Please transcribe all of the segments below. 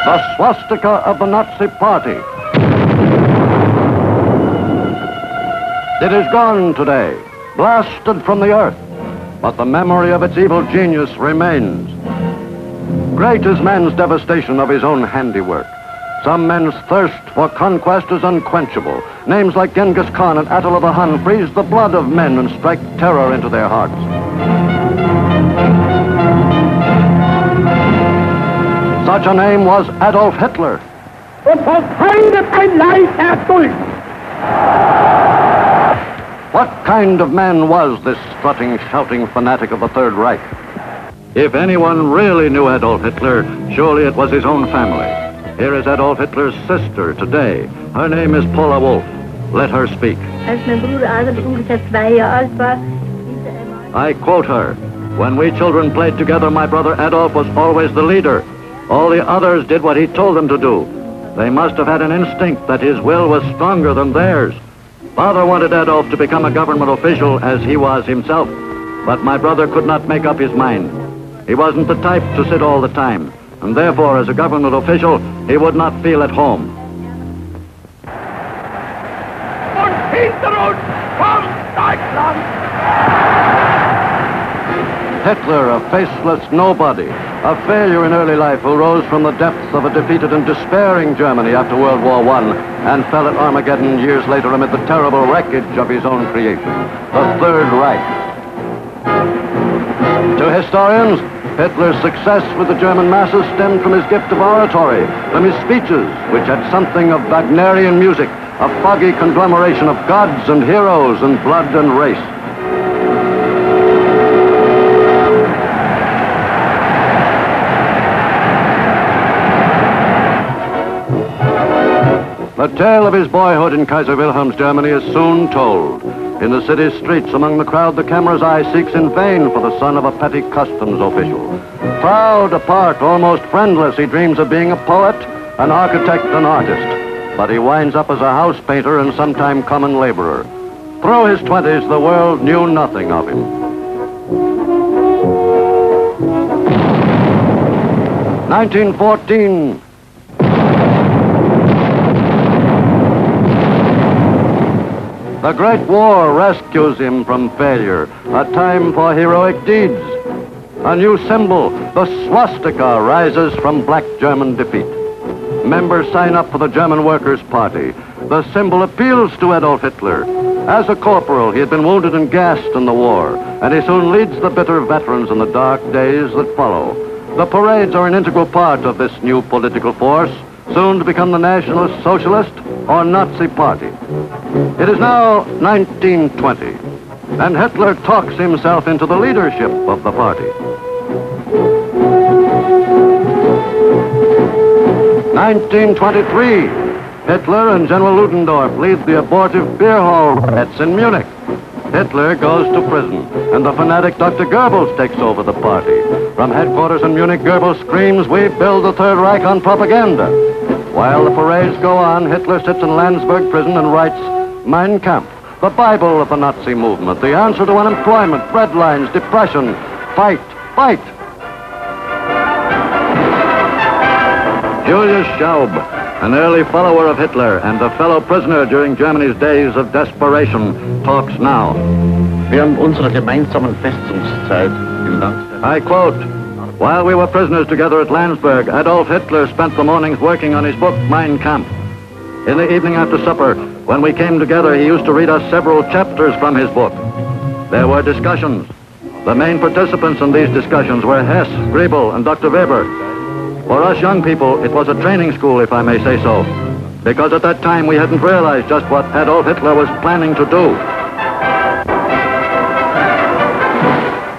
the swastika of the Nazi Party. It is gone today, blasted from the earth, but the memory of its evil genius remains. Great is man's devastation of his own handiwork. Some men's thirst for conquest is unquenchable. Names like Genghis Khan and Adolf the Hun freeze the blood of men and strike terror into their hearts. Such a name was Adolf Hitler. Und verfeindet ein Leid erdulden. What kind of man was this strutting, shouting fanatic of the Third Reich? If anyone really knew Adolf Hitler, surely it was his own family. Here is Adolf Hitler's sister today. Her name is Paula Wolf. Let her speak. Als mein Bruder Adolf ungefähr 2 Jahre alt war, I quote her. When we children played together, my brother Adolf was always the leader. All the others did what he told them to do. They must have had an instinct that his will was stronger than theirs. Father wanted Adolf to become a government official as he was himself, but my brother could not make up his mind. He wasn't the type to sit all the time, and therefore, as a government official, he would not feel at home. Und hinter uns kommt Deutschland! Hitler, a faceless nobody, a failure in early life who rose from the depths of a defeated and despairing Germany after World War I and fell at Armageddon years later amid the terrible wreckage of his own creation, the Third Reich. To historians, Hitler's success with the German masses stemmed from his gift of oratory, from his speeches, which had something of Wagnerian music, a foggy conglomeration of gods and heroes and blood and race. The tale of his boyhood in Kaiser Wilhelm's Germany is soon told. In the city's streets, among the crowd, the camera's eye seeks in vain for the son of a petty customs official. Proud, apart, almost friendless, he dreams of being a poet, an architect, an artist. But he winds up as a house painter and sometime common laborer. Through his 20s, the world knew nothing of him. 1914. The Great War rescues him from failure, a time for heroic deeds. A new symbol, the swastika, rises from black German defeat. Members sign up for the German Workers' Party. The symbol appeals to Adolf Hitler. As a corporal, he had been wounded and gassed in the war, and he soon leads the bitter veterans in the dark days that follow. The parades are an integral part of this new political force, soon to become the National Socialist or Nazi Party. It is now 1920, and Hitler talks himself into the leadership of the party. 1923, Hitler and General Ludendorff lead the abortive beer hall riots in Munich. Hitler goes to prison, and the fanatic Dr. Goebbels takes over the party. From headquarters in Munich, Goebbels screams, "We build the Third Reich on propaganda." While the parades go on, Hitler sits in Landsberg prison and writes Mein Kampf, the Bible of the Nazi movement, the answer to unemployment, breadlines, depression. Fight, fight. Julius Schaub, an early follower of Hitler and a fellow prisoner during Germany's days of desperation, talks now. Während unserer gemeinsamen Festungszeit im Land. I quote, "While we were prisoners together at Landsberg, Adolf Hitler spent the mornings working on his book, Mein Kampf. In the evening after supper, when we came together, he used to read us several chapters from his book. There were discussions. The main participants in these discussions were Hess, Griebel, and Dr. Weber. For us young people, it was a training school, if I may say so, because at that time we hadn't realized just what Adolf Hitler was planning to do."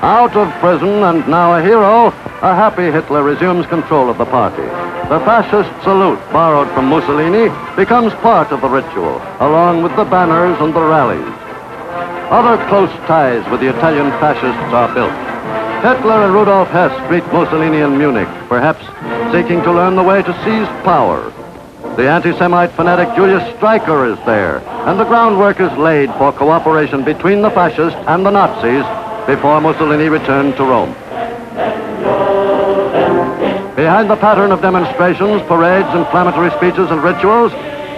Out of prison and now a hero, a happy Hitler resumes control of the party. The fascist salute, borrowed from Mussolini, becomes part of the ritual, along with the banners and the rallies. Other close ties with the Italian fascists are built. Hitler and Rudolf Hess greet Mussolini in Munich, perhaps seeking to learn the way to seize power. The anti-Semite fanatic Julius Streicher is there, and the groundwork is laid for cooperation between the fascists and the Nazis before Mussolini returned to Rome. Behind the pattern of demonstrations, parades, inflammatory speeches, and rituals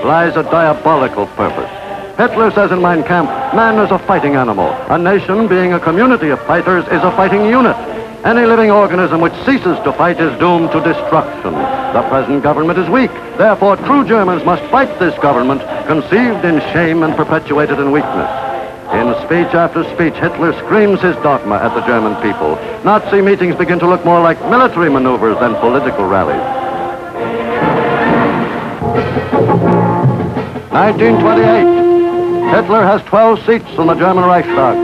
lies a diabolical purpose. Hitler says in Mein Kampf, man is a fighting animal. A nation, being a community of fighters, is a fighting unit. Any living organism which ceases to fight is doomed to destruction. The present government is weak. Therefore, true Germans must fight this government, conceived in shame and perpetuated in weakness. In speech after speech, Hitler screams his dogma at the German people. Nazi meetings begin to look more like military maneuvers than political rallies. 1928. Hitler has 12 seats in the German Reichstag.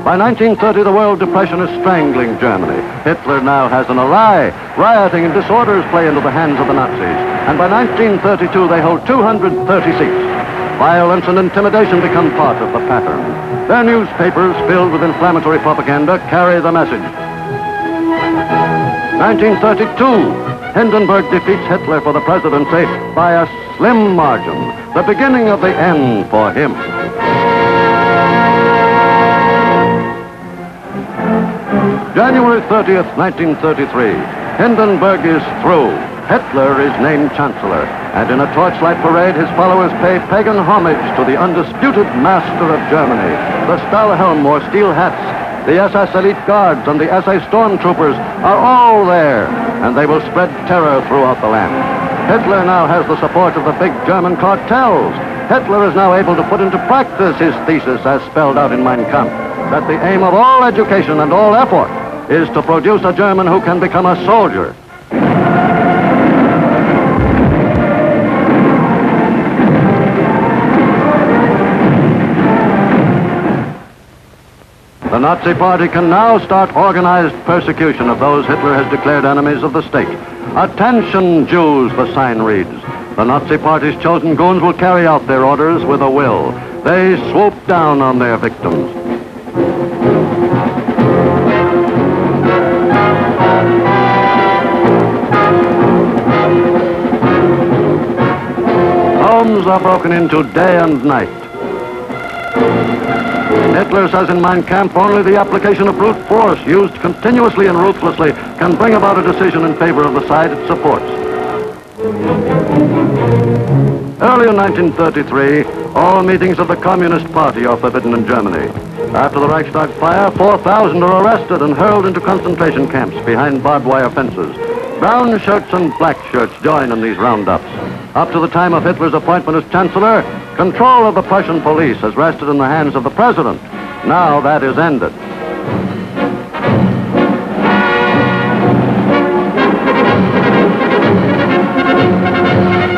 By 1930, the world depression is strangling Germany. Hitler now has an ally. Rioting and disorders play into the hands of the Nazis. And by 1932, they hold 230 seats. Violence and intimidation become part of the pattern. Their newspapers, filled with inflammatory propaganda, carry the message. 1932, Hindenburg defeats Hitler for the presidency by a slim margin, the beginning of the end for him. January 30th, 1933, Hindenburg is through. Hitler is named Chancellor, and in a torchlight parade, his followers pay pagan homage to the undisputed master of Germany. The Stahlhelm or steel hats, the SS Elite Guards, and the SA Stormtroopers are all there, and they will spread terror throughout the land. Hitler now has the support of the big German cartels. Hitler is now able to put into practice his thesis as spelled out in Mein Kampf, that the aim of all education and all effort is to produce a German who can become a soldier. The Nazi Party can now start organized persecution of those Hitler has declared enemies of the state. Attention, Jews, the sign reads. The Nazi Party's chosen goons will carry out their orders with a will. They swoop down on their victims. Homes are broken into day and night. Hitler says in Mein Kampf, only the application of brute force used continuously and ruthlessly can bring about a decision in favor of the side it supports. Early in 1933, all meetings of the Communist Party are forbidden in Germany. After the Reichstag fire, 4,000 are arrested and hurled into concentration camps behind barbed wire fences. Brown shirts and black shirts join in these roundups. Up to the time of Hitler's appointment as Chancellor, control of the Prussian police has rested in the hands of the President. Now that is ended.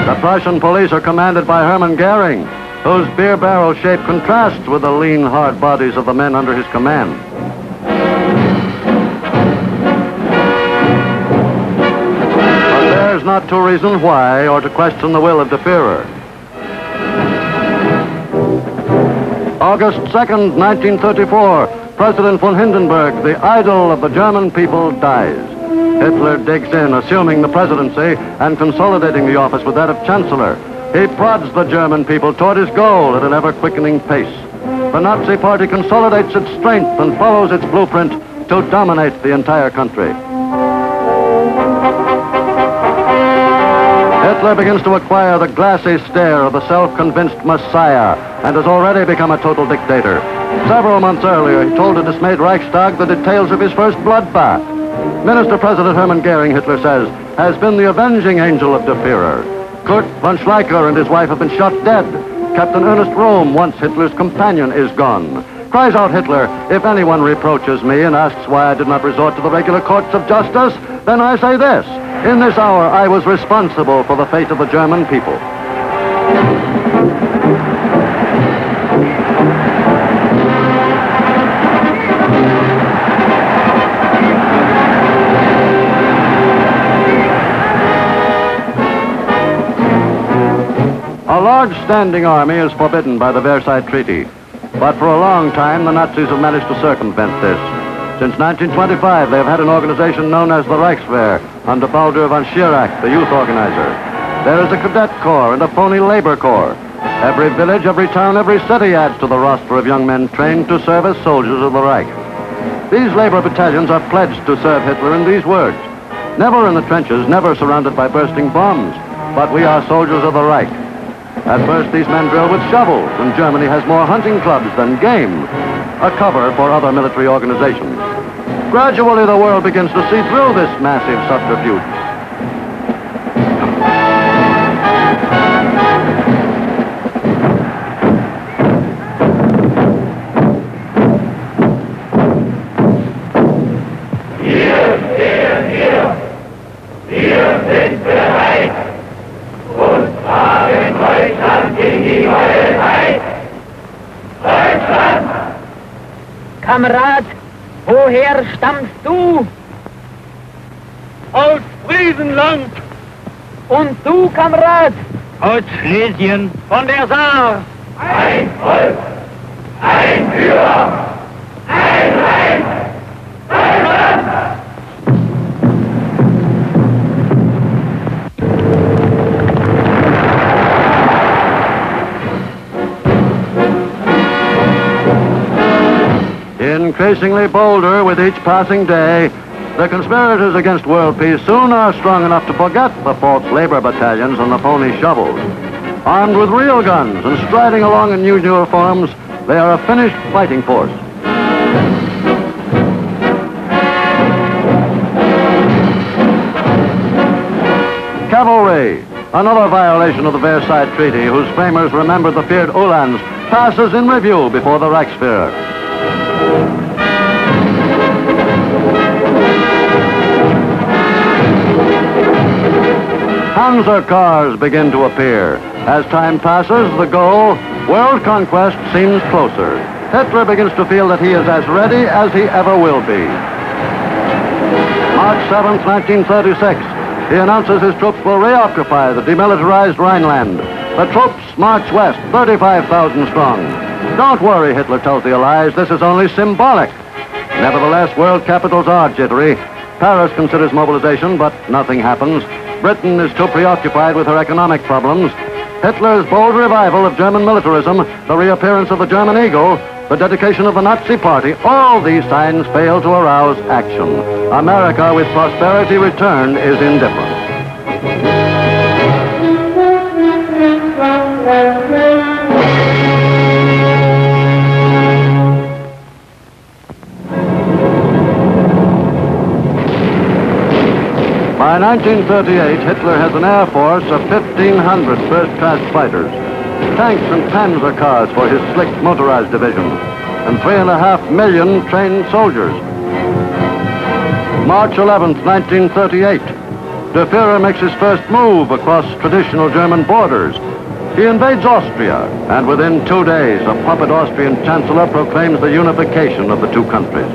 The Prussian police are commanded by Hermann Goering, whose beer barrel shape contrasts with the lean, hard bodies of the men under his command. But there's not to reason why or to question the will of the Führer. August 2nd, 1934, President von Hindenburg, the idol of the German people, dies. Hitler digs in, assuming the presidency and consolidating the office with that of Chancellor. He prods the German people toward his goal at an ever-quickening pace. The Nazi Party consolidates its strength and follows its blueprint to dominate the entire country. Hitler begins to acquire the glassy stare of the self-convinced messiah and has already become a total dictator. Several months earlier, he told a dismayed Reichstag the details of his first bloodbath. Minister President Hermann Goering, Hitler says, has been the avenging angel of the Führer. Kurt von Schleicher and his wife have been shot dead. Captain Ernest Röhm, once Hitler's companion, is gone. Cries out Hitler, if anyone reproaches me and asks why I did not resort to the regular courts of justice, then I say this. In this hour, I was responsible for the fate of the German people. A large standing army is forbidden by the Versailles Treaty. But for a long time, the Nazis have managed to circumvent this. Since 1925, they have had an organization known as the Reichswehr, under Baldur von Schirach, the youth organizer. There is a cadet corps and a phony labor corps. Every village, every town, every city adds to the roster of young men trained to serve as soldiers of the Reich. These labor battalions are pledged to serve Hitler in these words. Never in the trenches, never surrounded by bursting bombs. But we are soldiers of the Reich. At first, these men drill with shovels, and Germany has more hunting clubs than game, a cover for other military organizations. Gradually, the world begins to see through this massive subterfuge. Wir sind bereit und tragen Deutschland in die neue Zeit. Deutschland! Kamerad, woher stammst du? Aus Friesenland! Und du, Kamerad? Aus Schlesien! Von der Saar! Ein Volk! Ein Führer! Ein Reich! Deutschland! Increasingly bolder with each passing day, the conspirators against world peace soon are strong enough to forget the false labor battalions and the phony shovels. Armed with real guns and striding along in new uniforms, they are a finished fighting force. Cavalry, another violation of the Versailles Treaty, whose framers remembered the feared Uhlans, passes in review before the Reichsführer. Panzer cars begin to appear. As time passes, the goal, world conquest, seems closer. Hitler begins to feel that he is as ready as he ever will be. March 7th, 1936, he announces his troops will reoccupy the demilitarized Rhineland. The troops march west, 35,000 strong. Don't worry, Hitler tells the Allies, this is only symbolic. Nevertheless, world capitals are jittery. Paris considers mobilization, but nothing happens. Britain is too preoccupied with her economic problems. Hitler's bold revival of German militarism, the reappearance of the German eagle, the dedication of the Nazi Party, all these signs fail to arouse action. America, with prosperity returned, is indifferent. By 1938, Hitler has an air force of 1,500 first-class fighters, tanks and Panzer cars for his slick motorized division, and 3.5 million trained soldiers. March 11th, 1938, the Führer makes his first move across traditional German borders. He invades Austria, and within 2 days, a puppet Austrian chancellor proclaims the unification of the two countries.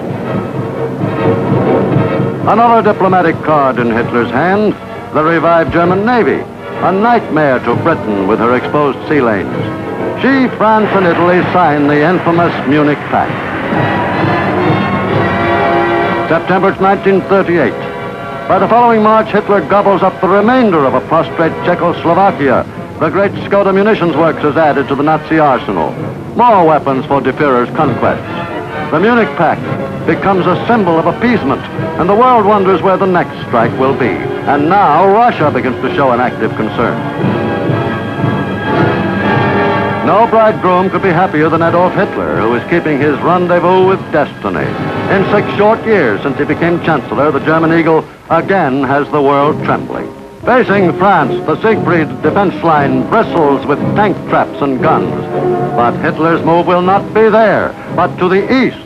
Another diplomatic card in Hitler's hand, the revived German Navy, a nightmare to Britain with her exposed sea lanes. She, France, and Italy sign the infamous Munich Pact. September 1938. By the following March, Hitler gobbles up the remainder of a prostrate Czechoslovakia. The great Skoda munitions works is added to the Nazi arsenal. More weapons for De Führer's conquests. The Munich Pact becomes a symbol of appeasement, and the world wonders where the next strike will be. And now Russia begins to show an active concern. No bridegroom could be happier than Adolf Hitler, who is keeping his rendezvous with destiny. In 6 short years since he became chancellor, the German eagle again has the world trembling. Facing France, the Siegfried defense line bristles with tank traps and guns. But Hitler's move will not be there, but to the east.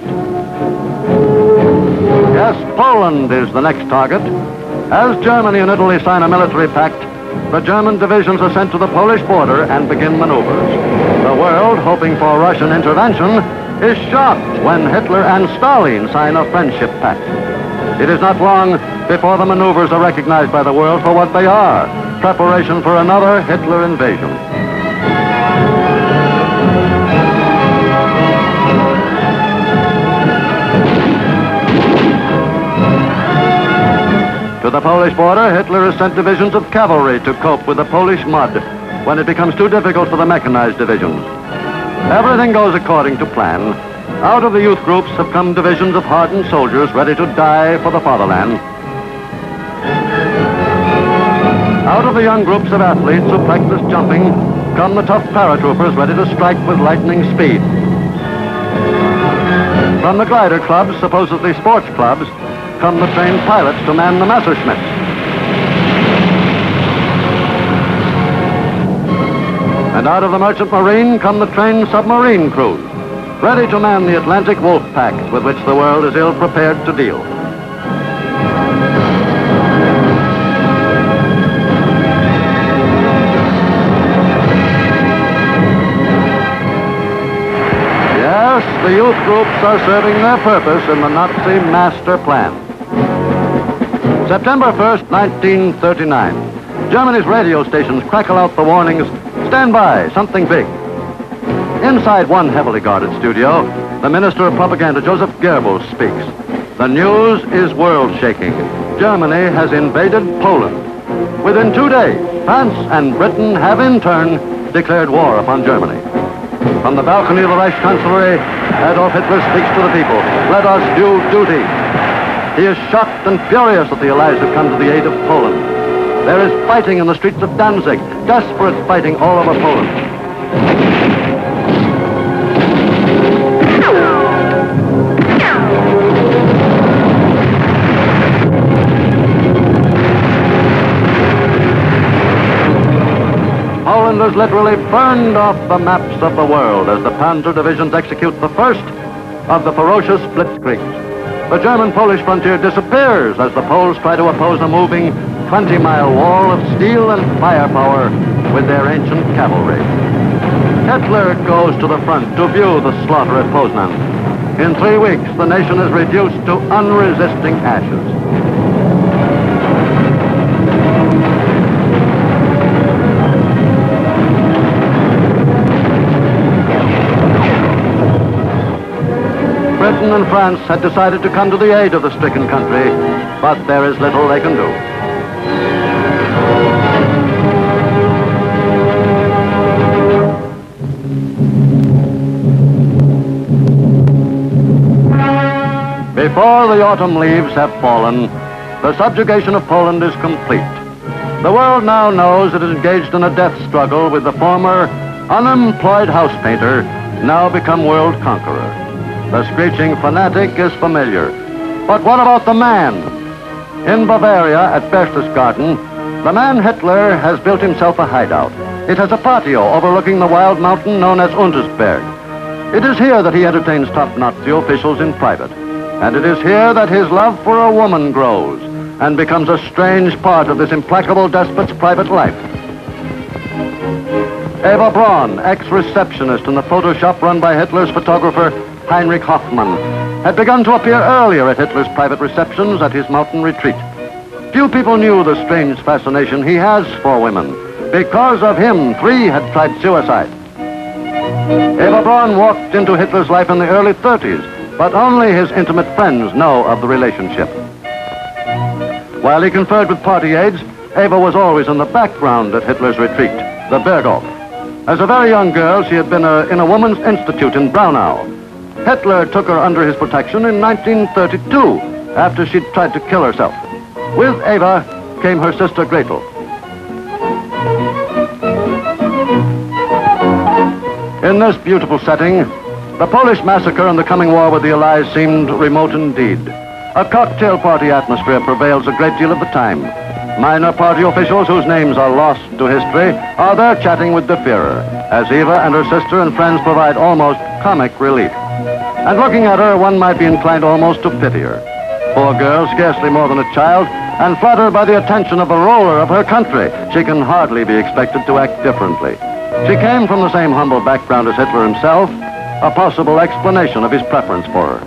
Yes, Poland is the next target. As Germany and Italy sign a military pact, the German divisions are sent to the Polish border and begin maneuvers. The world, hoping for Russian intervention, is shocked when Hitler and Stalin sign a friendship pact. It is not long before the maneuvers are recognized by the world for what they are, preparation for another Hitler invasion. To the Polish border, Hitler has sent divisions of cavalry to cope with the Polish mud when it becomes too difficult for the mechanized divisions. Everything goes according to plan. Out of the youth groups have come divisions of hardened soldiers ready to die for the fatherland. of the young groups of athletes who practice jumping come the tough paratroopers ready to strike with lightning speed. From the glider clubs, supposedly sports clubs, come the trained pilots to man the Messerschmitts. And out of the merchant marine come the trained submarine crews, ready to man the Atlantic wolf packs with which the world is ill prepared to deal. Yes, the youth groups are serving their purpose in the Nazi master plan. September 1st, 1939. Germany's radio stations crackle out the warnings, "Stand by, something big." Inside one heavily guarded studio, the Minister of Propaganda, Joseph Goebbels, speaks. The news is world-shaking. Germany has invaded Poland. Within 2 days, France and Britain have in turn declared war upon Germany. From the balcony of the Reich Chancellery, Adolf Hitler speaks to the people. Let us do duty. He is shocked and furious that the Allies have come to the aid of Poland. There is fighting in the streets of Danzig, desperate fighting all over Poland. Poland is literally burned off the maps of the world as the Panzer divisions execute the first of the ferocious blitzkriegs. The German-Polish frontier disappears as the Poles try to oppose a moving 20-mile wall of steel and firepower with their ancient cavalry. Hitler goes to the front to view the slaughter at Poznan. In 3 weeks, the nation is reduced to unresisting ashes. Britain and France had decided to come to the aid of the stricken country, but there is little they can do. Before the autumn leaves have fallen, the subjugation of Poland is complete. The world now knows it is engaged in a death struggle with the former unemployed house painter, now become world conqueror. The screeching fanatic is familiar. But what about the man? In Bavaria, at Berchtesgaden, the man Hitler has built himself a hideout. It has a patio overlooking the wild mountain known as Untersberg. It is here that he entertains top Nazi officials in private. And it is here that his love for a woman grows and becomes a strange part of this implacable despot's private life. Eva Braun, ex-receptionist in the photo shop run by Hitler's photographer Heinrich Hoffmann, had begun to appear earlier at Hitler's private receptions at his mountain retreat. Few people knew the strange fascination he has for women. Because of him, 3 had tried suicide. Eva Braun walked into Hitler's life in the early 30s, but only his intimate friends know of the relationship. While he conferred with party aides, Eva was always in the background at Hitler's retreat, the Berghof. As a very young girl, she had been in a woman's institute in Braunau. Hitler took her under his protection in 1932, after she'd tried to kill herself. With Eva came her sister Gretel. In this beautiful setting, the Polish massacre and the coming war with the Allies seemed remote indeed. A cocktail party atmosphere prevails a great deal of the time. Minor party officials whose names are lost to history are there chatting with the Führer, as Eva and her sister and friends provide almost comic relief. And looking at her, one might be inclined almost to pity her. Poor girl, scarcely more than a child, and flattered by the attention of a ruler of her country, she can hardly be expected to act differently. She came from the same humble background as Hitler himself, a possible explanation of his preference for her.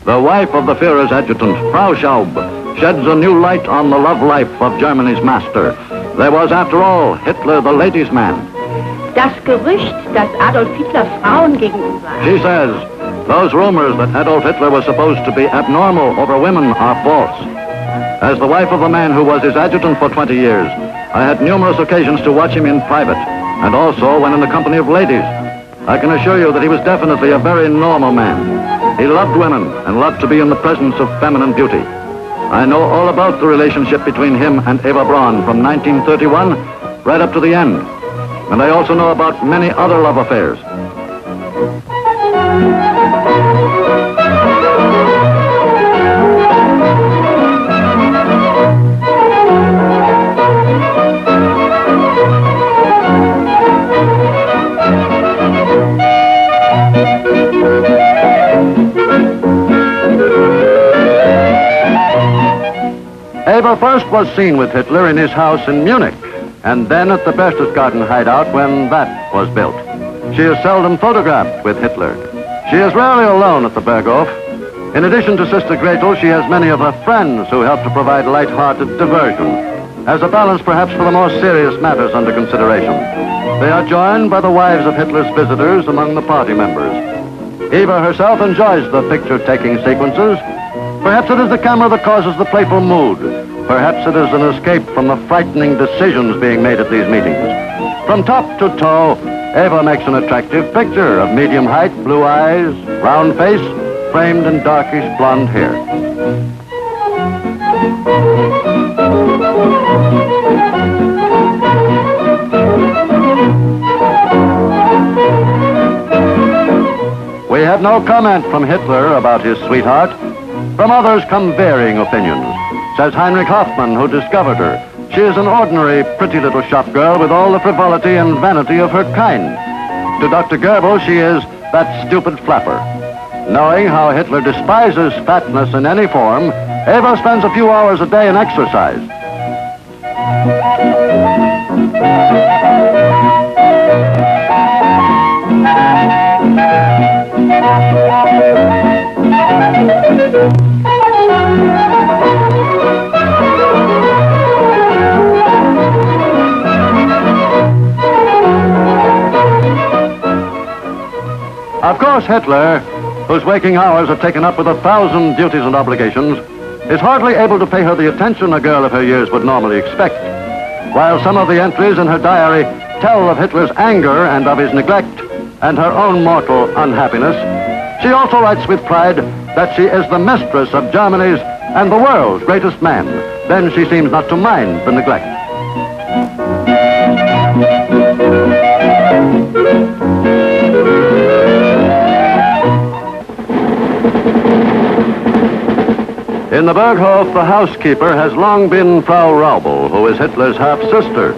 The wife of the Führer's adjutant, Frau Schaub, sheds a new light on the love life of Germany's master. There was, after all, Hitler the ladies' man. Das Gerücht, dass Adolf Hitler Frauen gegenüber. She says, those rumors that Adolf Hitler was supposed to be abnormal over women are false. As the wife of the man who was his adjutant for 20 years, I had numerous occasions to watch him in private, and also when in the company of ladies. I can assure you that he was definitely a very normal man. He loved women and loved to be in the presence of feminine beauty. I know all about the relationship between him and Eva Braun from 1931 right up to the end. And I also know about many other love affairs. Eva first was seen with Hitler in his house in Munich, and then at the Berchtesgaden hideout when that was built. She is seldom photographed with Hitler. She is rarely alone at the Berghof. In addition to Sister Gretel, she has many of her friends who help to provide light-hearted diversion, as a balance perhaps for the more serious matters under consideration. They are joined by the wives of Hitler's visitors among the party members. Eva herself enjoys the picture-taking sequences. Perhaps it is the camera that causes the playful mood. Perhaps it is an escape from the frightening decisions being made at these meetings. From top to toe, Eva makes an attractive picture of medium height, blue eyes, round face, framed in darkish blonde hair. We have no comment from Hitler about his sweetheart. From others come varying opinions. Says Heinrich Hoffmann, who discovered her. She is an ordinary, pretty little shop girl with all the frivolity and vanity of her kind. To Dr. Goebbels, she is that stupid flapper. Knowing how Hitler despises fatness in any form, Eva spends a few hours a day in exercise. Of course, Hitler, whose waking hours are taken up with 1,000 duties and obligations, is hardly able to pay her the attention a girl of her years would normally expect. While some of the entries in her diary tell of Hitler's anger and of his neglect and her own mortal unhappiness, she also writes with pride that she is the mistress of Germany's and the world's greatest man. Then she seems not to mind the neglect. In the Berghof, the housekeeper has long been Frau Raubel, who is Hitler's half-sister.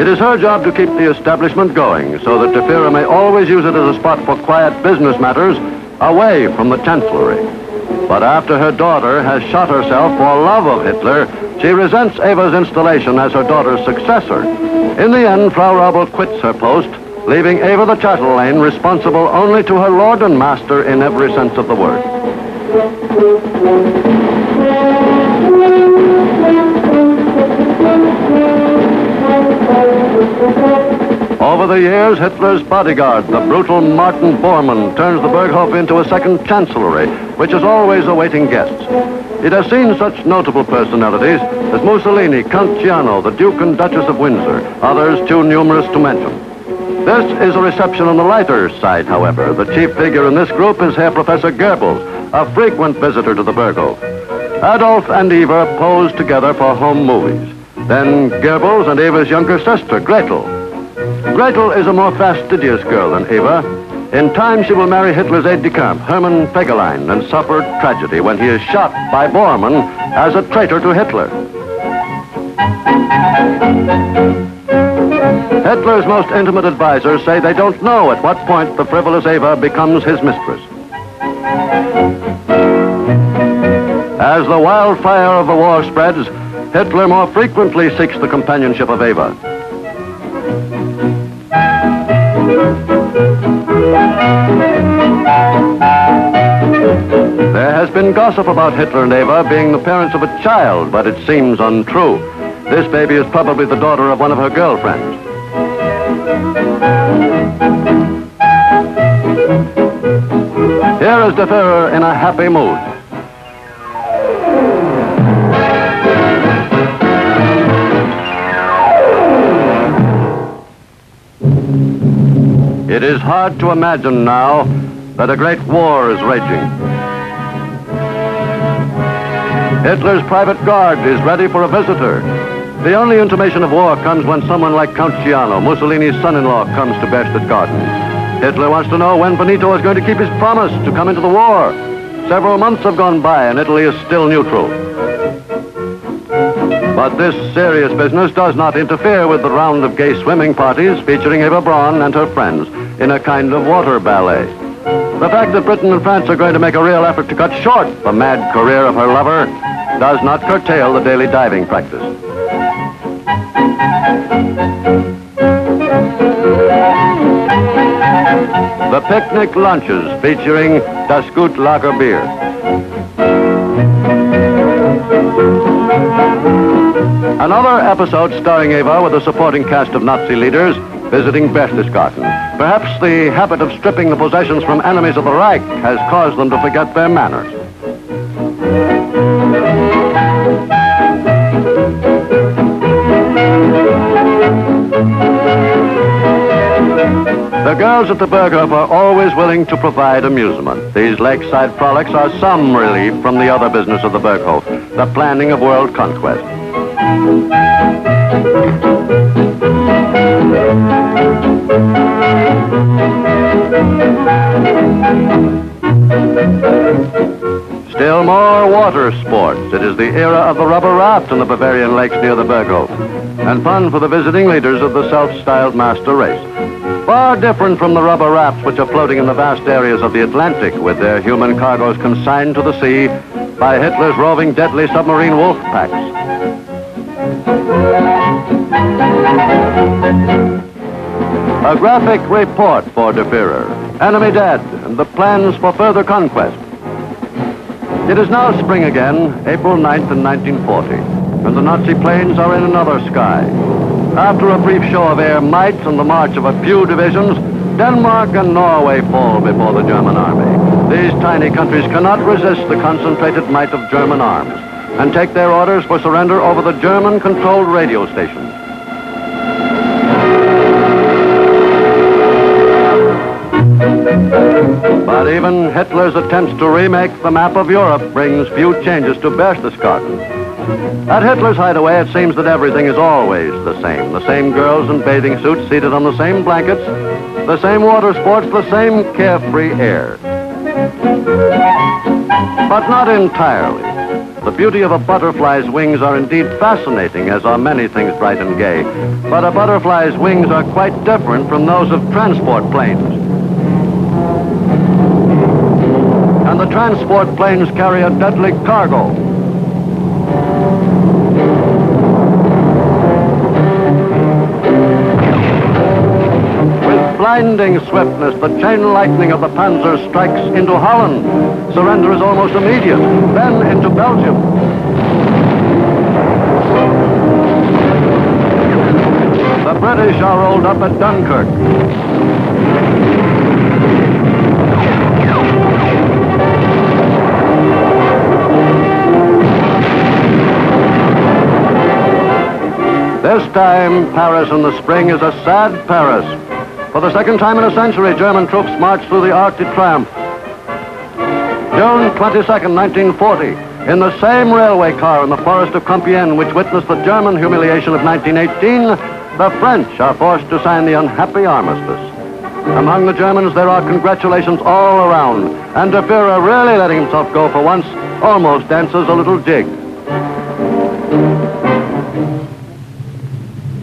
It is her job to keep the establishment going so that De Führer may always use it as a spot for quiet business matters away from the Chancellery. But after her daughter has shot herself for love of Hitler, she resents Eva's installation as her daughter's successor. In the end, Frau Raubel quits her post, leaving Eva the chatelaine responsible only to her lord and master in every sense of the word. Over the years, Hitler's bodyguard, the brutal Martin Bormann, turns the Berghof into a second chancellery, which is always awaiting guests. It has seen such notable personalities as Mussolini, Count Giano, the Duke and Duchess of Windsor, others too numerous to mention. This is a reception on the lighter side, however. The chief figure in this group is Herr Professor Goebbels, a frequent visitor to the Berghof. Adolf and Eva pose together for home movies. Then Goebbels and Eva's younger sister, Gretel. Gretel is a more fastidious girl than Eva. In time, she will marry Hitler's aide-de-camp, Hermann Fegelein, and suffer tragedy when he is shot by Bormann as a traitor to Hitler. Hitler's most intimate advisors say they don't know at what point the frivolous Eva becomes his mistress. As the wildfire of the war spreads, Hitler more frequently seeks the companionship of Eva. There has been gossip about Hitler and Eva being the parents of a child, but it seems untrue. This baby is probably the daughter of one of her girlfriends. Here is De Führer in a happy mood. It is hard to imagine now that a great war is raging. Hitler's private guard is ready for a visitor. The only intimation of war comes when someone like Count Ciano, Mussolini's son-in-law, comes to Berchtesgaden. Hitler wants to know when Benito is going to keep his promise to come into the war. Several months have gone by and Italy is still neutral. But this serious business does not interfere with the round of gay swimming parties featuring Eva Braun and her friends in a kind of water ballet. The fact that Britain and France are going to make a real effort to cut short the mad career of her lover does not curtail the daily diving practice. The picnic lunches featuring Das Gut Lager beer. Another episode starring Eva with a supporting cast of Nazi leaders visiting Berchtesgaden. Perhaps the habit of stripping the possessions from enemies of the Reich has caused them to forget their manners. The girls at the Berghof are always willing to provide amusement. These lakeside frolics are some relief from the other business of the Berghof, the planning of world conquest. Still more water sports. It is the era of the rubber raft in the Bavarian lakes near the Berghof, and fun for the visiting leaders of the self-styled master race. Far different from the rubber rafts which are floating in the vast areas of the Atlantic with their human cargoes consigned to the sea by Hitler's roving deadly submarine wolf packs. A graphic report for Der Führer, enemy dead, and the plans for further conquest. It is now spring again, April 9th in 1940, and the Nazi planes are in another sky. After a brief show of air might and the march of a few divisions, Denmark and Norway fall before the German army. These tiny countries cannot resist the concentrated might of German arms and take their orders for surrender over the German-controlled radio stations. But even Hitler's attempts to remake the map of Europe brings few changes to Berchtesgaden. At Hitler's hideaway, it seems that everything is always the same. The same girls in bathing suits seated on the same blankets, the same water sports, the same carefree air. But not entirely. The beauty of a butterfly's wings are indeed fascinating, as are many things bright and gay. But a butterfly's wings are quite different from those of transport planes. And the transport planes carry a deadly cargo. With blinding swiftness, the chain lightning of the Panzer strikes into Holland. Surrender is almost immediate, then into Belgium. The British are rolled up at Dunkirk. This time, Paris in the spring is a sad Paris. For the second time in a century, German troops march through the Arc de Triomphe. June 22nd, 1940, in the same railway car in the forest of Compiègne which witnessed the German humiliation of 1918, the French are forced to sign the unhappy armistice. Among the Germans, there are congratulations all around, and Der Führer, really letting himself go for once, almost dances a little jig.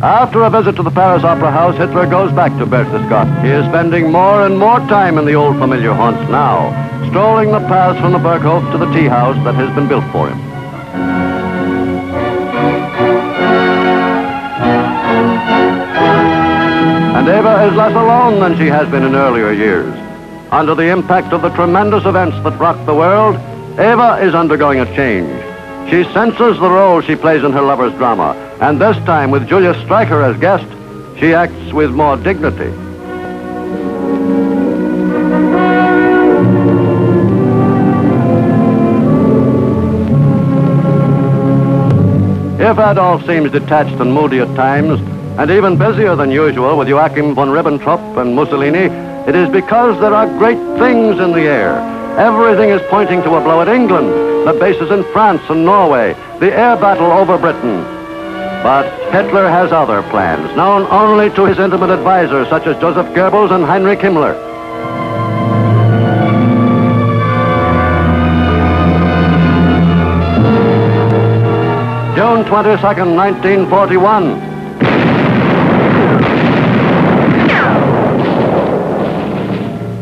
After a visit to the Paris Opera House, Hitler goes back to Berchtesgaden. He is spending more and more time in the old familiar haunts now, strolling the paths from the Berghof to the tea house that has been built for him. And Eva is less alone than she has been in earlier years. Under the impact of the tremendous events that rock the world, Eva is undergoing a change. She senses the role she plays in her lover's drama, and this time, with Julius Streicher as guest, she acts with more dignity. If Adolf seems detached and moody at times, and even busier than usual with Joachim von Ribbentrop and Mussolini, it is because there are great things in the air. Everything is pointing to a blow at England, the bases in France and Norway, the air battle over Britain. But Hitler has other plans, known only to his intimate advisors, such as Joseph Goebbels and Heinrich Himmler. June 22nd, 1941.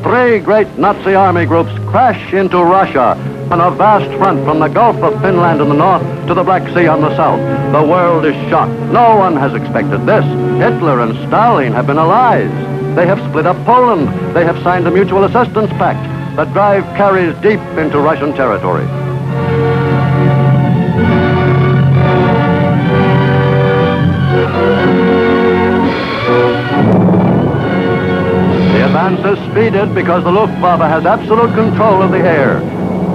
Three great Nazi army groups crash into Russia on a vast front from the Gulf of Finland in the north to the Black Sea on the south. The world is shocked. No one has expected this. Hitler and Stalin have been allies. They have split up Poland. They have signed a mutual assistance pact. The drive carries deep into Russian territory. The advance is speeded because the Luftwaffe has absolute control of the air.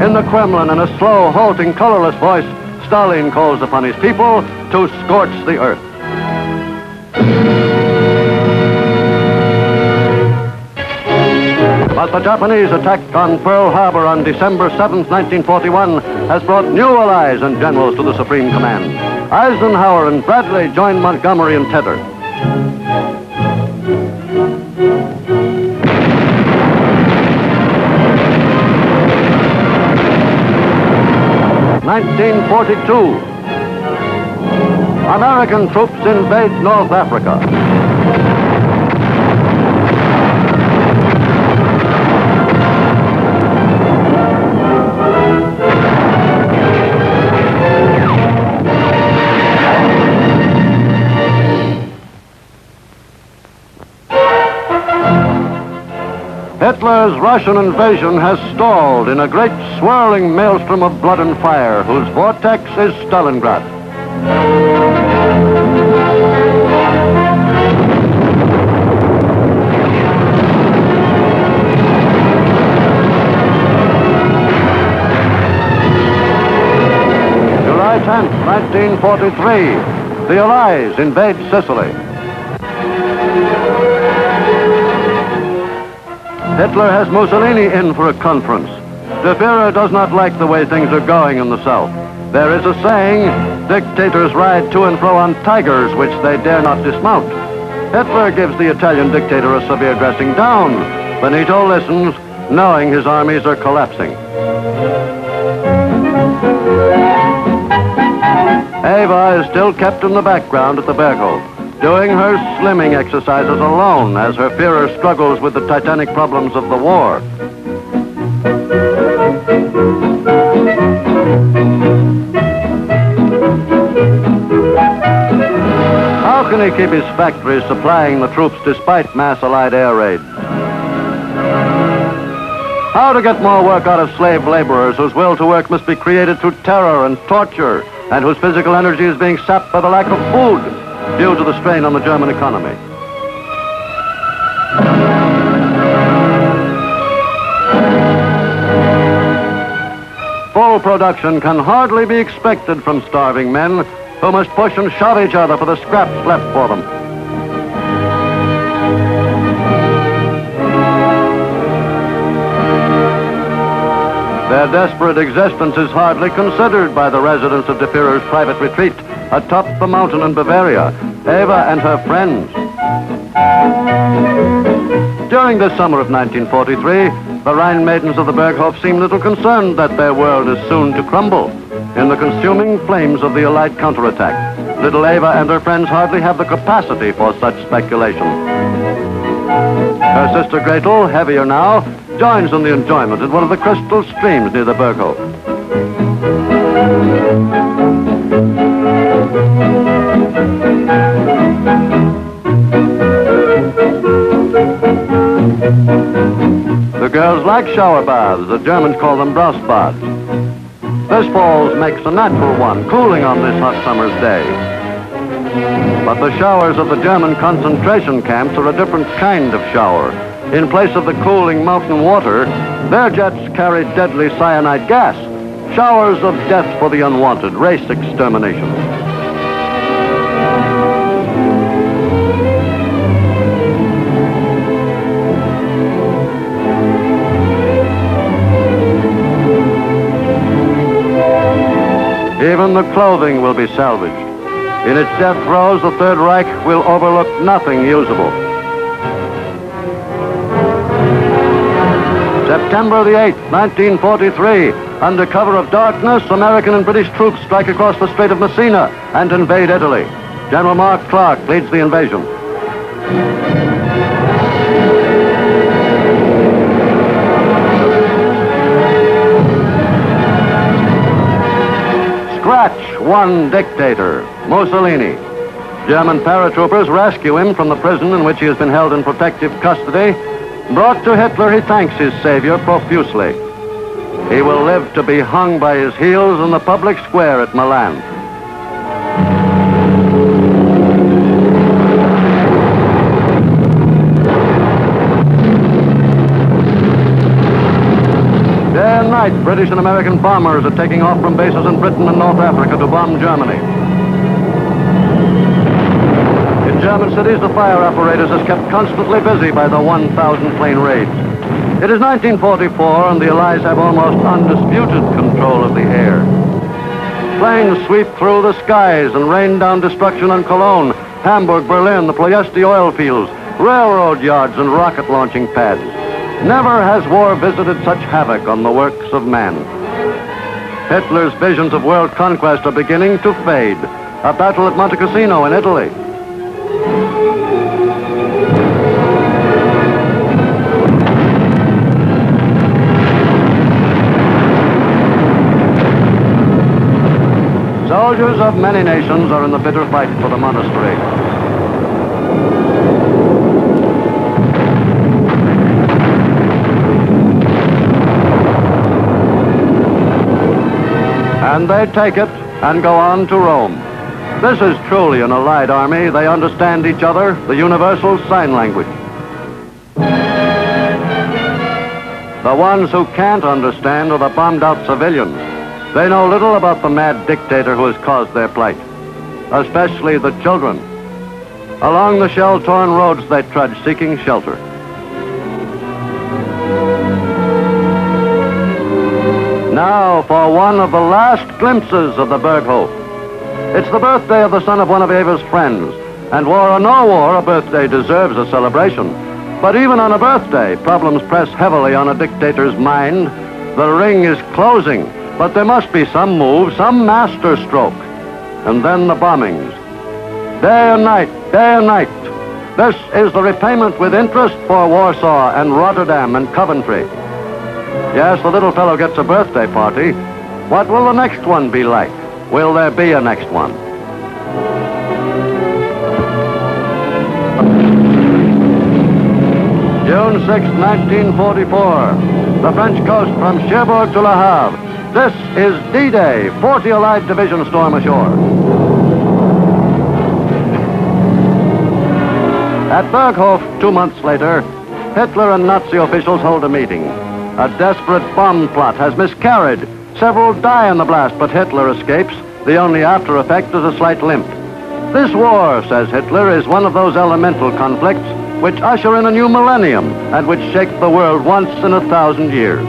In the Kremlin, in a slow, halting, colorless voice, Stalin calls upon his people to scorch the earth. But the Japanese attack on Pearl Harbor on December 7th, 1941, has brought new allies and generals to the Supreme Command. Eisenhower and Bradley join Montgomery and Tedder. 1942. American troops invade North Africa. Hitler's Russian invasion has stalled in a great swirling maelstrom of blood and fire whose vortex is Stalingrad. July 10th, 1943, the Allies invade Sicily. Hitler has Mussolini in for a conference. The Führer does not like the way things are going in the South. There is a saying, dictators ride to and fro on tigers which they dare not dismount. Hitler gives the Italian dictator a severe dressing down. Benito listens, knowing his armies are collapsing. Eva is still kept in the background at the Berghof, doing her slimming exercises alone as her Führer struggles with the titanic problems of the war. How can he keep his factories supplying the troops despite mass Allied air raids? How to get more work out of slave laborers whose will to work must be created through terror and torture, and whose physical energy is being sapped by the lack of food due to the strain on the German economy. Full production can hardly be expected from starving men who must push and shove each other for the scraps left for them. Their desperate existence is hardly considered by the residents of the Führer's private retreat atop the mountain in Bavaria, Eva and her friends. During the summer of 1943, the Rhine maidens of the Berghof seem little concerned that their world is soon to crumble in the consuming flames of the Allied counterattack. Little Eva and her friends hardly have the capacity for such speculation. Her sister Gretel, heavier now, joins in the enjoyment at one of the crystal streams near the Berghof. The girls like shower baths. The Germans call them Brustbads. This falls makes a natural one, cooling on this hot summer's day. But the showers of the German concentration camps are a different kind of shower. In place of the cooling mountain water, their jets carry deadly cyanide gas, showers of death for the unwanted, race extermination. of clothing will be salvaged. In its death throes, the Third Reich will overlook nothing usable. September the 8th, 1943, under cover of darkness, American and British troops strike across the Strait of Messina and invade Italy. General Mark Clark leads the invasion. Scratch one dictator, Mussolini. German paratroopers rescue him from the prison in which he has been held in protective custody. Brought to Hitler, he thanks his savior profusely. He will live to be hung by his heels in the public square at Milan. Day and night, British and American bombers are taking off from bases in Britain and North Africa to bomb Germany. In German cities, the fire apparatus is kept constantly busy by the 1,000 plane raids. It is 1944, and the Allies have almost undisputed control of the air. Planes sweep through the skies and rain down destruction on Cologne, Hamburg, Berlin, the Ploiesti oil fields, railroad yards, and rocket launching pads. Never has war visited such havoc on the works of man. Hitler's visions of world conquest are beginning to fade. A battle at Monte Cassino in Italy. Soldiers of many nations are in the bitter fight for the monastery. And they take it and go on to Rome. This is truly an allied army. They understand each other, the universal sign language. The ones who can't understand are the bombed-out civilians. They know little about the mad dictator who has caused their plight, especially the children. Along the shell-torn roads they trudge, seeking shelter. Now for one of the last glimpses of the Berghof. It's the birthday of the son of one of Eva's friends, and war or no war, a birthday deserves a celebration. But even on a birthday, problems press heavily on a dictator's mind. The ring is closing. But there must be some move, some master stroke. And then the bombings. Day and night, day and night. This is the repayment with interest for Warsaw and Rotterdam and Coventry. Yes, the little fellow gets a birthday party. What will the next one be like? Will there be a next one? June 6, 1944. The French coast from Cherbourg to Le Havre. This is D-Day. 40 Allied divisions storm ashore. At Berghof, 2 months later, Hitler and Nazi officials hold a meeting. A desperate bomb plot has miscarried. Several die in the blast, but Hitler escapes. The only after effect is a slight limp. This war, says Hitler, is one of those elemental conflicts which usher in a new millennium and which shake the world once in 1,000 years.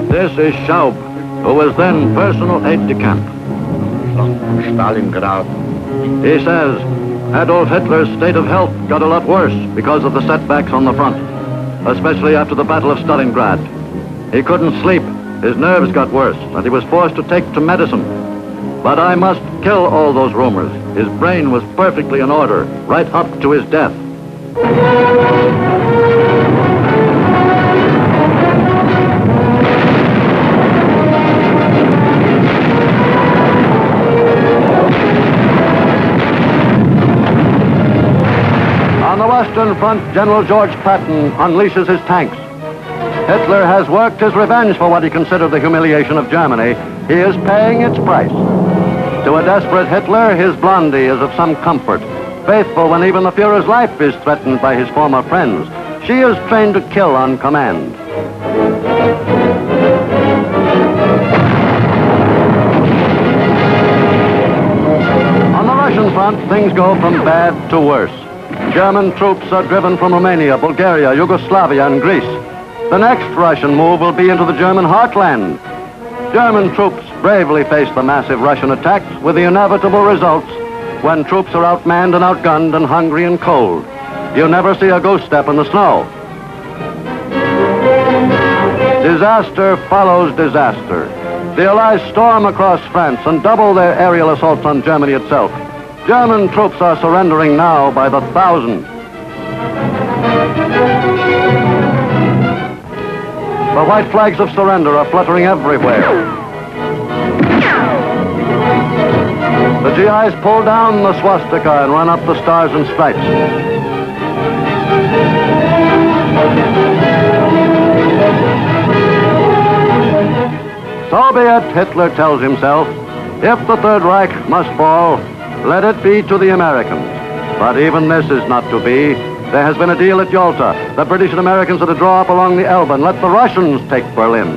This is Schaub, who was then personal aide-de-camp. Stalingrad. He says Adolf Hitler's state of health got a lot worse because of the setbacks on the front, especially after the Battle of Stalingrad. He couldn't sleep, his nerves got worse, and he was forced to take to medicine. But I must kill all those rumors. His brain was perfectly in order, right up to his death. On the Western Front, General George Patton unleashes his tanks. Hitler has worked his revenge for what he considered the humiliation of Germany. He is paying its price. To a desperate Hitler, his Blondie is of some comfort. Faithful when even the Führer's life is threatened by his former friends. She is trained to kill on command. On the Russian front, things go from bad to worse. German troops are driven from Romania, Bulgaria, Yugoslavia, and Greece. The next Russian move will be into the German heartland. German troops bravely face the massive Russian attacks with the inevitable results when troops are outmanned and outgunned and hungry and cold. You never see a ghost step in the snow. Disaster follows disaster. The Allies storm across France and double their aerial assaults on Germany itself. German troops are surrendering now by the thousands. The white flags of surrender are fluttering everywhere. The GIs pull down the swastika and run up the stars and stripes. So be it, Hitler tells himself. If the Third Reich must fall, let it be to the Americans. But even this is not to be. There has been a deal at Yalta. The British and Americans are to draw up along the Elbe and let the Russians take Berlin.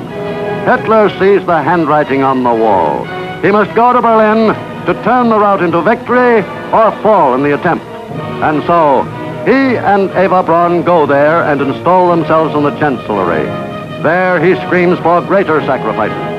Hitler sees the handwriting on the wall. He must go to Berlin to turn the rout into victory or fall in the attempt. And so, he and Eva Braun go there and install themselves in the Chancellery. There he screams for greater sacrifices.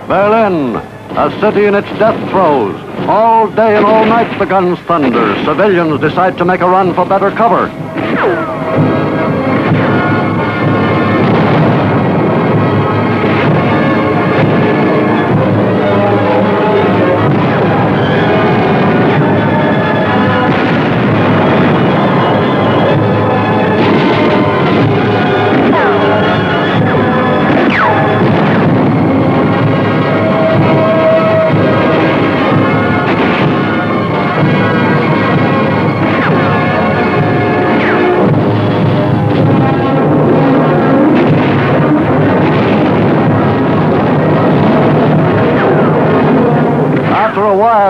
Berlin, a city in its death throes. All day and all night the guns thunder. Civilians decide to make a run for better cover.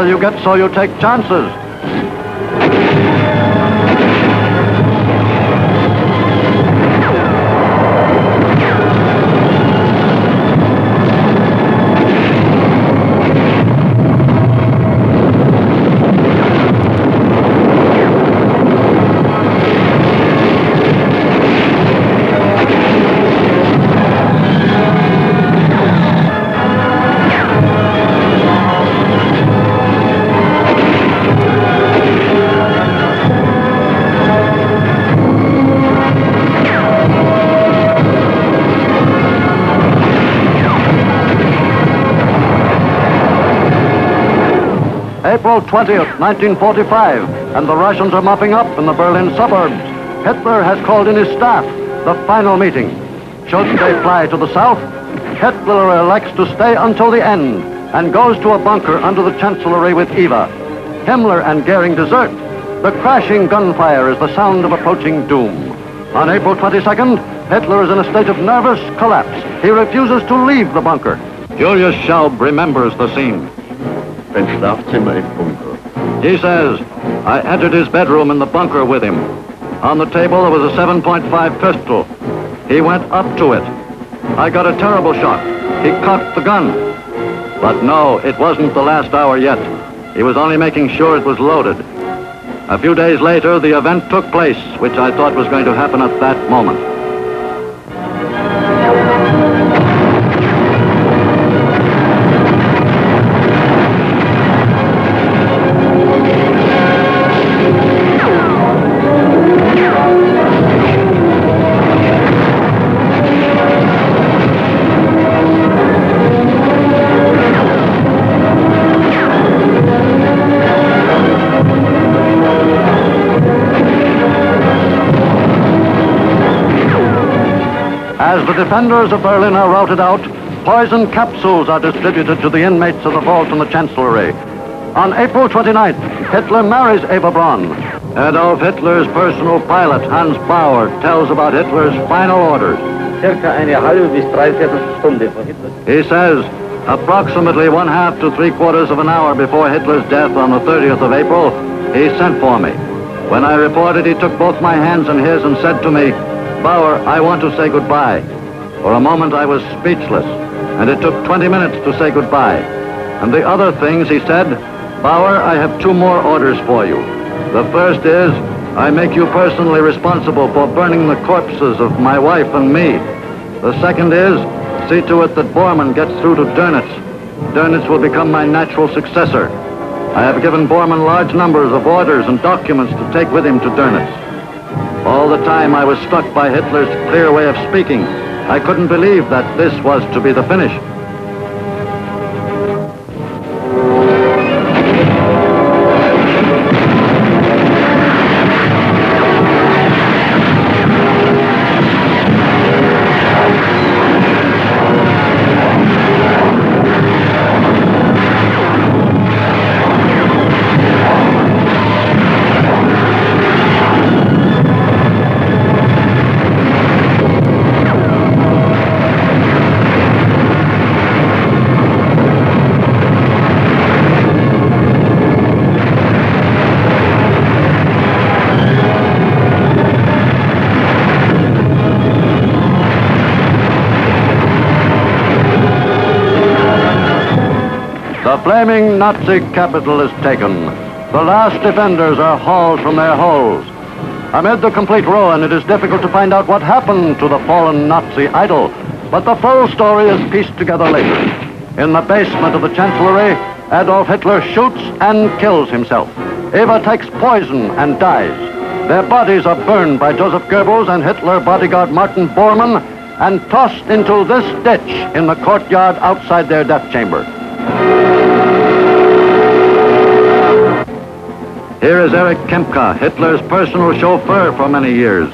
You get so you take chances. April 20th, 1945, and the Russians are mopping up in the Berlin suburbs. Hitler has called in his staff, the final meeting. Should they fly to the south, Hitler elects to stay until the end and goes to a bunker under the Chancellery with Eva. Himmler and Goering desert. The crashing gunfire is the sound of approaching doom. On April 22nd, Hitler is in a state of nervous collapse. He refuses to leave the bunker. Julius Schaub remembers the scene. Ein Schlafzimmer im Bunker. He says, I entered his bedroom in the bunker with him. On the table there was a 7.5 pistol. He went up to it. I got a terrible shock. He cocked the gun. But no, it wasn't the last hour yet. He was only making sure it was loaded. A few days later, the event took place, which I thought was going to happen at that moment. As the defenders of Berlin are routed out, poison capsules are distributed to the inmates of the vault in the Chancellery. On April 29th, Hitler marries Eva Braun. Adolf Hitler's personal pilot, Hans Bauer, tells about Hitler's final orders. Circa eine halbe bis dreiviertel Stunde vor Hitler. He says, approximately 1/2 to 3/4 of an hour before Hitler's death on the 30th of April, he sent for me. When I reported, he took both my hands in his and said to me, "Bauer, I want to say goodbye." For a moment I was speechless, and it took 20 minutes to say goodbye. And the other things he said, "Bauer, I have 2 more orders for you. The first is, I make you personally responsible for burning the corpses of my wife and me. The second is, see to it that Bormann gets through to Dönitz. Dönitz will become my natural successor. I have given Bormann large numbers of orders and documents to take with him to Dönitz." All the time I was struck by Hitler's clear way of speaking. I couldn't believe that this was to be the finish. The flaming Nazi capital is taken. The last defenders are hauled from their holes. Amid the complete ruin, it is difficult to find out what happened to the fallen Nazi idol, but the full story is pieced together later. In the basement of the Chancellery, Adolf Hitler shoots and kills himself. Eva takes poison and dies. Their bodies are burned by Joseph Goebbels and Hitler bodyguard Martin Bormann and tossed into this ditch in the courtyard outside their death chamber. Here is Erich Kempka, Hitler's personal chauffeur for many years.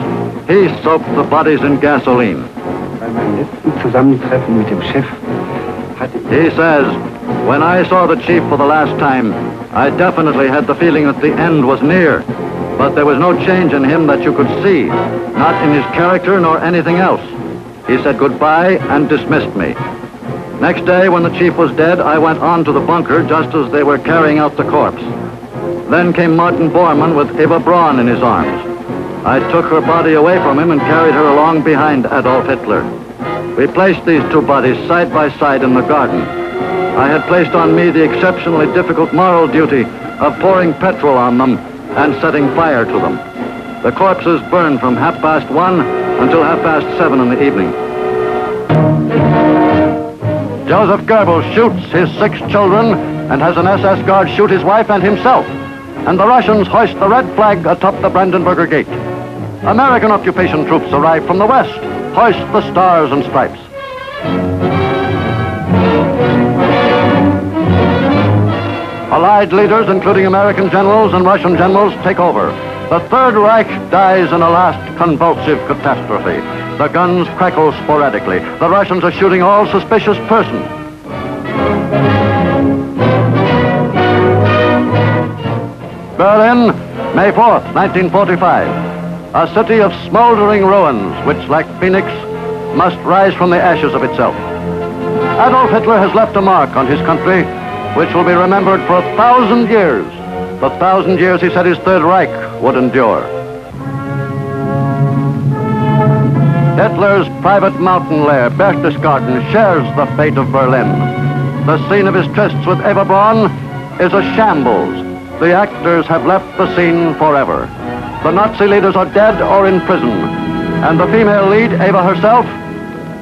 He soaked the bodies in gasoline. He says, "When I saw the chief for the last time, I definitely had the feeling that the end was near. But there was no change in him that you could see, not in his character nor anything else. He said goodbye and dismissed me. Next day, when the chief was dead, I went on to the bunker just as they were carrying out the corpse. Then came Martin Bormann with Eva Braun in his arms. I took her body away from him and carried her along behind Adolf Hitler. We placed these 2 bodies side by side in the garden. I had placed on me the exceptionally difficult moral duty of pouring petrol on them and setting fire to them. The corpses burned from 1:30 until 7:30 in the evening. Joseph Goebbels shoots his 6 children and has an SS guard shoot his wife and himself. And the Russians hoist the red flag atop the Brandenburger Gate. American occupation troops arrive from the west, hoist the stars and stripes. Allied leaders, including American generals and Russian generals, take over. The Third Reich dies in a last convulsive catastrophe. The guns crackle sporadically. The Russians are shooting all suspicious persons. Berlin, May 4th, 1945. A city of smoldering ruins, which, like Phoenix, must rise from the ashes of itself. Adolf Hitler has left a mark on his country, which will be remembered for 1,000 years. The 1,000 years he said his Third Reich would endure. Hitler's private mountain lair, Berchtesgaden, shares the fate of Berlin. The scene of his trysts with Eva Braun is a shambles. The actors have left the scene forever. The Nazi leaders are dead or in prison, and the female lead, Eva herself,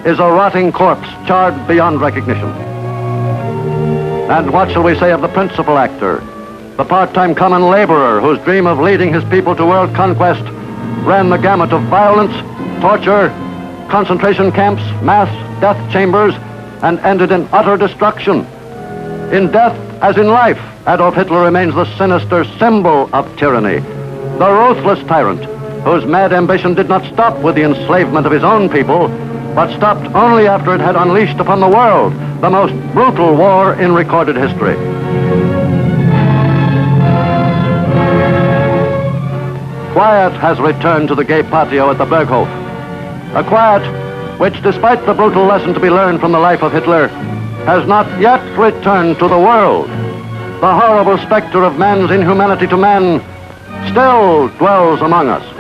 is a rotting corpse, charred beyond recognition. And what shall we say of the principal actor, the part-time common laborer whose dream of leading his people to world conquest ran the gamut of violence, torture, concentration camps, mass death chambers, and ended in utter destruction. In death, as in life, Adolf Hitler remains the sinister symbol of tyranny, the ruthless tyrant whose mad ambition did not stop with the enslavement of his own people, but stopped only after it had unleashed upon the world the most brutal war in recorded history. Quiet has returned to the gay patio at the Berghof. A quiet which, despite the brutal lesson to be learned from the life of Hitler, has not yet returned to the world. The horrible specter of man's inhumanity to man still dwells among us.